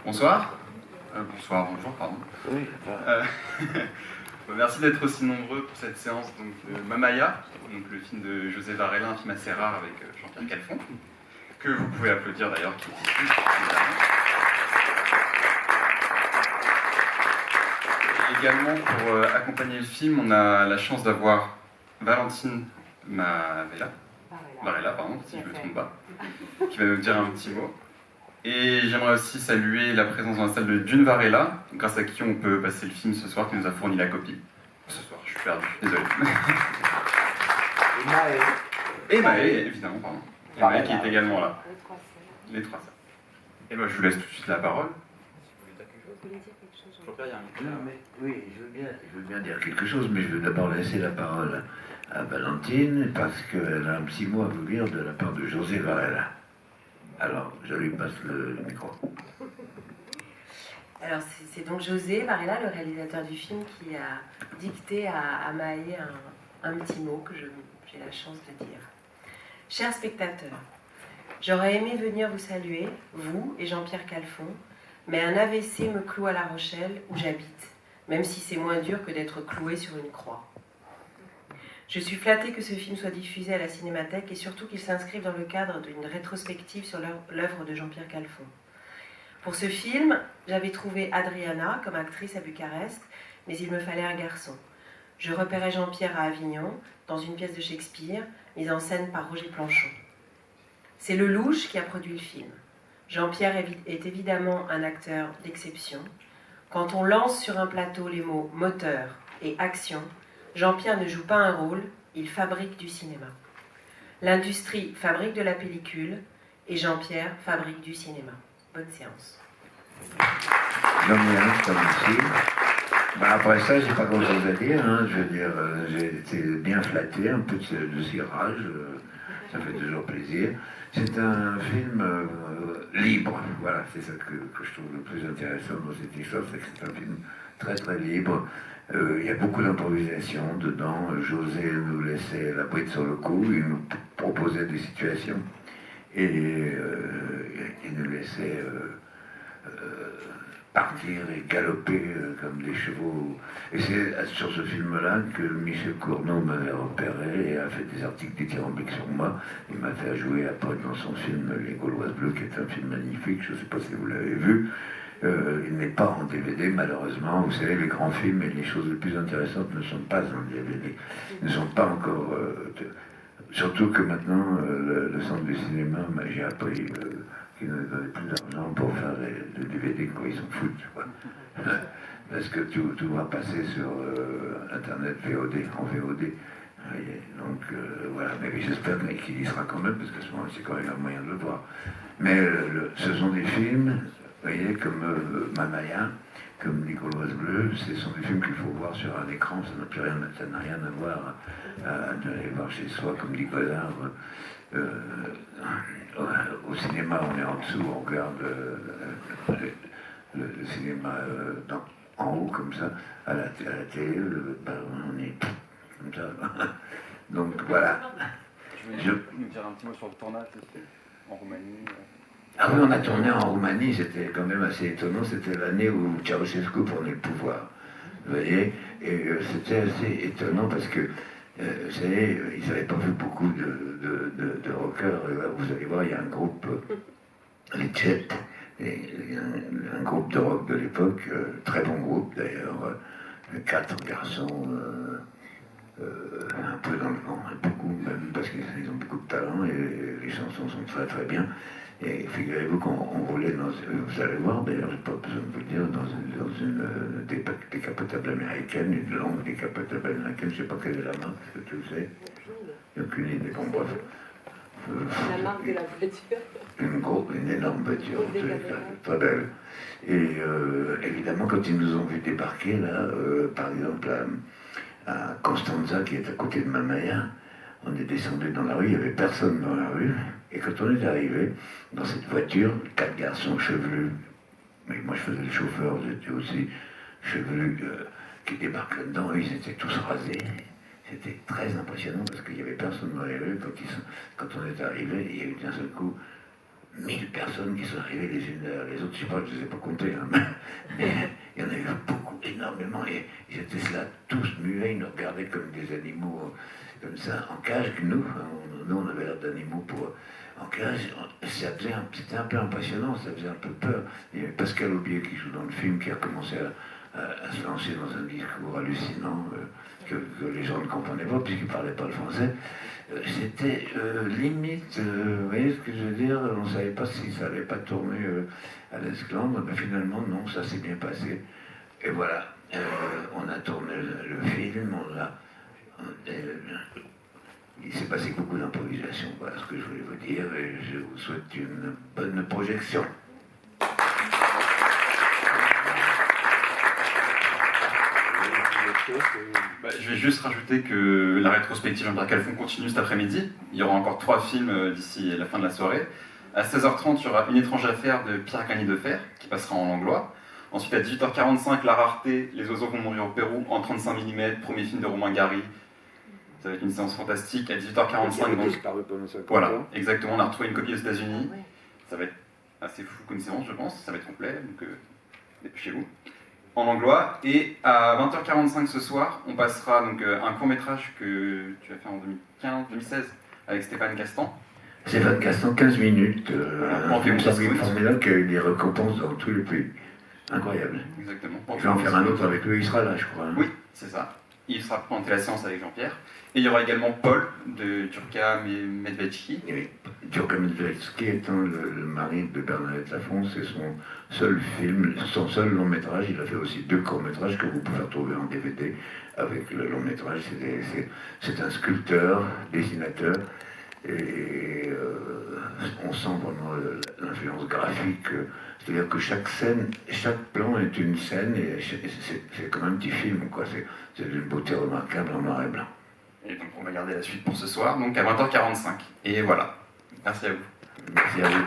Bonsoir. Bonjour, pardon. Oui, Merci d'être aussi nombreux pour cette séance donc, de Mamaya, donc le film de José Varela, un film assez rare avec Jean-Pierre Calfon, que vous pouvez applaudir d'ailleurs, qui est ici, évidemment. Et également, pour accompagner le film, on a la chance d'avoir Valentine Varela, pardon, si je ne me trompe pas, qui va nous dire un petit mot. Et j'aimerais aussi saluer la présence dans la salle de Dune Varela, grâce à qui on peut passer le film ce soir, qui nous a fourni la copie. Ce soir, je suis perdu, désolé. Et Maë, évidemment, pardon. Et Maë qui est également là. Les trois sœurs. Et moi, je vous laisse tout de suite la parole. Oui, je veux bien dire quelque chose, mais je veux d'abord laisser la parole à Valentine, parce qu'elle a un petit mot à vous dire de la part de José Varela. Alors, je lui passe le micro. Alors, c'est donc José Varela, le réalisateur du film, qui a dicté à Maë un petit mot que j'ai la chance de dire. Chers spectateurs, j'aurais aimé venir vous saluer, vous et Jean-Pierre Calfon, mais un AVC me cloue à La Rochelle, où j'habite, même si c'est moins dur que d'être cloué sur une croix. Je suis flattée que ce film soit diffusé à la Cinémathèque et surtout qu'il s'inscrive dans le cadre d'une rétrospective sur l'œuvre de Jean-Pierre Calfon. Pour ce film, j'avais trouvé Adriana comme actrice à Bucarest, mais il me fallait un garçon. Je repérais Jean-Pierre à Avignon, dans une pièce de Shakespeare, mise en scène par Roger Planchon. C'est Lelouch qui a produit le film. Jean-Pierre est évidemment un acteur d'exception. Quand on lance sur un plateau les mots « moteur » et « action », Jean-Pierre ne joue pas un rôle, il fabrique du cinéma. L'industrie fabrique de la pellicule et Jean-Pierre fabrique du cinéma. Bonne séance. Jean-Pierre, comme ici. Après ça, j'ai pas grand-chose à dire. Je veux dire, j'ai été bien flatté, un peu de cirage, ça fait toujours plaisir. C'est un film libre, voilà, c'est ça que je trouve le plus intéressant dans cette histoire, c'est que c'est un film très très libre. Il y a beaucoup d'improvisation dedans. José nous laissait la bride sur le cou, il nous proposait des situations et il nous laissait partir et galoper comme des chevaux. Et c'est sur ce film-là que Michel Cournot m'avait repéré et a fait des articles dithyrambiques sur moi. Il m'a fait jouer après dans son film Les Gauloises Bleues, qui est un film magnifique, je ne sais pas si vous l'avez vu. Il n'est pas en DVD, malheureusement. Vous savez, les grands films et les choses les plus intéressantes ne sont pas en DVD. Ils ne sont pas encore... surtout que maintenant, le centre du cinéma, j'ai appris qu'ils ne donnaient plus d'argent pour faire des DVD quand ils s'en foutent. Quoi. Parce que tout va passer sur Internet VOD, en VOD. Donc voilà, mais j'espère qu'il y sera quand même, parce que c'est quand même un moyen de le voir. Mais ce sont des films... Vous voyez, comme Mamaya, comme Les Gauloises Bleues, ce sont des films qu'il faut voir sur un écran, ça n'a rien à voir de les voir chez soi, comme dit Godard. Au cinéma, on est en dessous, on regarde le cinéma en haut, comme ça, à la télé, on est comme ça. Donc voilà. Je veux nous dire un petit mot sur le tournage en Roumanie. Ah oui, on a tourné en Roumanie, c'était quand même assez étonnant, c'était l'année où Ceausescu prenait le pouvoir, vous voyez, et c'était assez étonnant parce que, vous savez, ils n'avaient pas vu beaucoup de rockers, vous allez voir, il y a un groupe, les Tchèques, un groupe de rock de l'époque, très bon groupe d'ailleurs, 4 garçons, un peu dans le vent, beaucoup même, parce qu'ils ont beaucoup de talent et les chansons sont très très bien. Et figurez-vous qu'on roulait dans, vous allez voir d'ailleurs, je n'ai pas besoin de vous le dire, dans une décapotable américaine, une longue décapotable américaine, je ne sais pas quelle est la marque, est-ce que tu le sais? Il n'y a aucune idée, bon bref. La marque de la voiture. Une énorme voiture, très belle. Et évidemment, quand ils nous ont vu débarquer, là, par exemple, à Constanza, qui est à côté de Mamaya, on est descendu dans la rue, il n'y avait personne dans la rue. Et quand on est arrivé dans cette voiture, 4 garçons chevelus, mais moi je faisais le chauffeur, j'étais aussi chevelu, qui débarquent là-dedans, ils étaient tous rasés. C'était très impressionnant parce qu'il n'y avait personne dans les rues. Quand on est arrivé, il y a eu d'un seul coup 1000 personnes qui sont arrivées les unes derrière les autres. Je sais pas, je les ai pas comptées, hein, mais il y en a eu beaucoup, énormément, et ils étaient là tous muets, ils nous regardaient comme des animaux, comme ça, en cage. Nous, on avait l'air d'animaux en cage. C'était un peu impressionnant, ça faisait un peu peur. Il y avait Pascal Aubier qui joue dans le film, qui a commencé à se lancer dans un discours hallucinant que les gens ne comprenaient pas, puisqu'il ne parlait pas le français. C'était limite, vous voyez ce que je veux dire, on ne savait pas si ça n'allait pas tourner à l'esclandre, mais finalement non, ça s'est bien passé. Et voilà, on a tourné le film, il s'est passé beaucoup d'improvisation, voilà ce que je voulais vous dire, et je vous souhaite une bonne projection. Je vais juste rajouter que la rétrospective Jean-Pierre Calfon continue cet après-midi. Il y aura encore 3 films d'ici la fin de la soirée. À 16h30, il y aura Une étrange affaire de Pierre Gagny de Fer, qui passera en langlois. Ensuite, à 18h45, La rareté, Les oiseaux vont mourir au Pérou, en 35 mm, premier film de Romain Gary. Ça va être une séance fantastique. À 18h45, donc... Voilà, exactement, on a retrouvé une copie aux États-Unis. Ça va être assez fou comme séance, je pense. Ça va être complet, donc dépêchez-vous. En langlois. Et à 20h45 ce soir, on passera donc un court-métrage que tu as fait en 2016 avec Stéphane Castan. Stéphane Castan, 15 minutes. Un film formidable qui a eu des récompenses dans tous les pays. Incroyable. Exactement. Je vais en faire un autre avec lui, il sera là, je crois. Oui, c'est ça. Il sera présenté la séance avec Jean-Pierre. Et il y aura également Paul de Turka Medvedski. Turka Medvedski étant le mari de Bernadette Lafont, c'est son seul film, son seul long métrage. Il a fait aussi 2 courts métrages que vous pouvez retrouver en DVD avec le long métrage. C'est un sculpteur, dessinateur, et on sent vraiment l'influence graphique. C'est-à-dire que chaque scène, chaque plan est une scène, et c'est comme un petit film, quoi. C'est d'une beauté remarquable en noir et blanc. Et donc on va garder la suite pour ce soir, donc à 20h45. Et voilà. Merci à vous. Merci à vous.